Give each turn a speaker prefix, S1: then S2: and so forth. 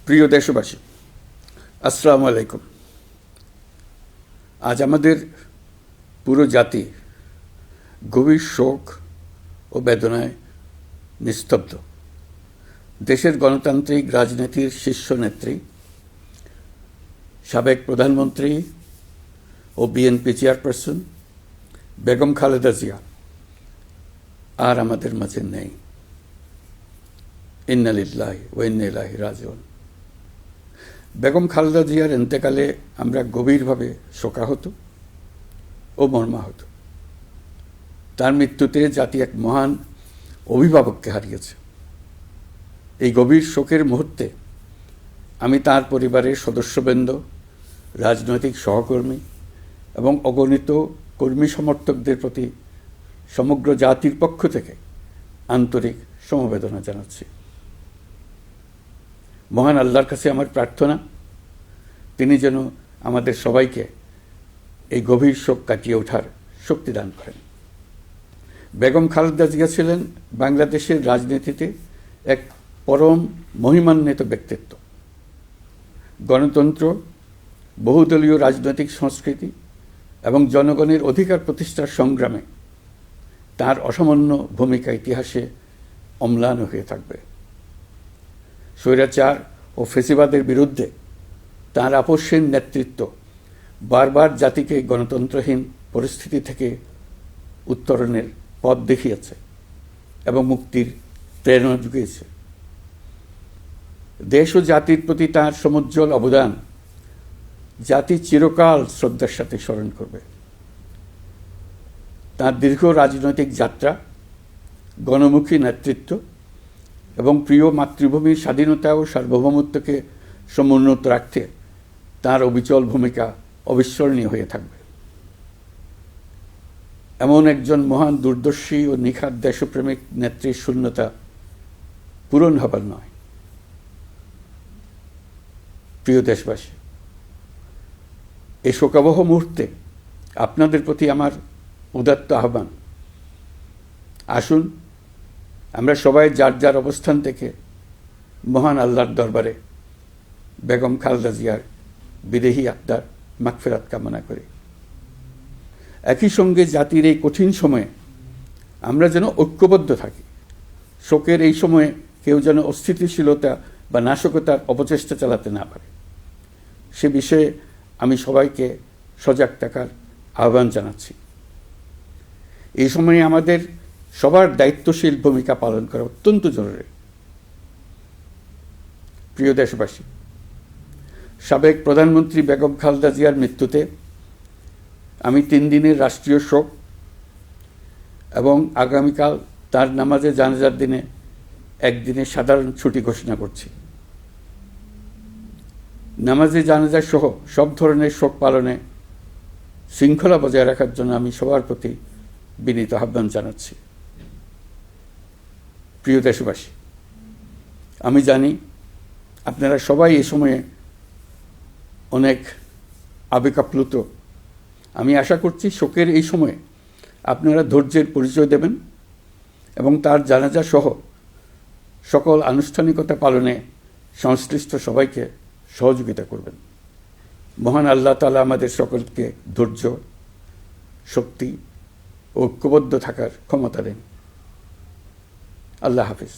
S1: প্রিয় দেশবাসী, আসসালামু আলাইকুম। আজ আমাদের পুরো জাতি গভীর শোক ও বেদনায় নিস্তব্ধ। দেশের গণতান্ত্রিক রাজনীতির শীর্ষ নেত্রী, সাবেক প্রধানমন্ত্রী ও বিএনপি চেয়ারপারসন বেগম খালেদা জিয়া আর আমাদের মাঝে নেই। ইন্না লিল্লাহি ওয়া ইন্না ইলাইহি রাজিউন। বেগম খালেদা জিয়ার ইন্তেকালে আমরা গভীরভাবে শোকাহত ও মর্মাহত। তার মৃত্যুতে জাতি এক মহান অভিভাবককে হারিয়েছে। এই গভীর শোকের মুহূর্তে আমি তার পরিবারের সদস্যবৃন্দ, রাজনৈতিক সহকর্মী এবং অগণিত কর্মী সমর্থকদের প্রতি সমগ্র জাতির পক্ষ থেকে আন্তরিক সমবেদনা জানাচ্ছি। মহান আল্লাহর কাছে আমার প্রার্থনা, তিনি যেন আমাদের সবাইকে এই গভীর শোক কাটিয়ে ওঠার শক্তি দান করেন। বেগম খালেদা জিয়া ছিলেন বাংলাদেশের রাজনীতিতে এক পরম মহিমান্বিত ব্যক্তিত্ব। গণতন্ত্র, বহুদলীয় রাজনৈতিক সংস্কৃতি এবং জনগণের অধিকার প্রতিষ্ঠার সংগ্রামে তার অসামান্য ভূমিকা ইতিহাসে অম্লান হয়ে থাকবে। স্বৈরাচার ও ফেসিবাদের বিরুদ্ধে তাঁর আপসহীন নেতৃত্ব বারবার জাতিকে গণতন্ত্রহীন পরিস্থিতি থেকে উত্তরণের পথ দেখিয়েছে এবং মুক্তির প্রেরণা জুগিয়েছে। দেশ ও জাতির প্রতি তাঁর সমুজ্জ্বল অবদান জাতি চিরকাল শ্রদ্ধার সাথে স্মরণ করবে। তাঁর দীর্ঘ রাজনৈতিক যাত্রা, গণমুখী নেতৃত্ব এবং প্রিয় মাতৃভূমির স্বাধীনতা ও সার্বভৌমত্বকে সমুন্নত রাখতে তাঁর অবিচল ভূমিকা অবিস্মরণীয় হয়ে থাকবে। এমন একজন মহান দূরদর্শী ও নিখাদ দেশপ্রেমিক নেত্রীর শূন্যতা পূরণ হবার নয়। প্রিয় দেশবাসী, এই শোকাবহ মুহূর্তে আপনাদের প্রতি আমার উদাত্ত আহ্বান, আসুন আমরা সবাই যার যার অবস্থান থেকে মহান আল্লাহর দরবারে বেগম খালেদা জিয়ার বিদেহী আত্মার মাগফিরাত কামনা করি। একই সঙ্গে জাতির এই কঠিন সময়ে আমরা যেন ঐক্যবদ্ধ থাকি। শোকের এই সময়ে কেউ যেন অস্থিতিশীলতা বা নাশকতার অপচেষ্টা চালাতে না পারে, সে বিষয়ে আমি সবাইকে সজাগ থাকার আহ্বান জানাচ্ছি। এই সময়ে আমাদের সবার দায়িত্বশীল ভূমিকা পালন করা অত্যন্ত জরুরি। প্রিয় দেশবাসী, সাবেক প্রধানমন্ত্রী বেগম খালেদা জিয়ার মৃত্যুতে আমি 3 দিনের রাষ্ট্রীয় শোক এবং আগামীকাল তার নামাজে জানাজার দিনে একদিনের সাধারণ ছুটি ঘোষণা করছি। নামাজে জানাজা সহ সব ধরনের শোক পালনে শৃঙ্খলা বজায় রাখার জন্য আমি সবার প্রতি বিনীত আহ্বান জানাচ্ছি। প্রিয় দেশবাসী, আমি জানি আপনারা সবাই এই সময়ে অনেক আবেগাপ্লুত। আমি আশা করছি শোকের এই সময়ে আপনারা ধৈর্যের পরিচয় দেবেন এবং তার জানাজা সহ সকল আনুষ্ঠানিকতা পালনে সংশ্লিষ্ট সবাইকে সহযোগিতা করবেন। মহান আল্লাহ তাআলা আমাদের সকলকে ধৈর্য, শক্তি ও ঐক্যবদ্ধ থাকার ক্ষমতা দেন। আল্লাহ হাফিজ।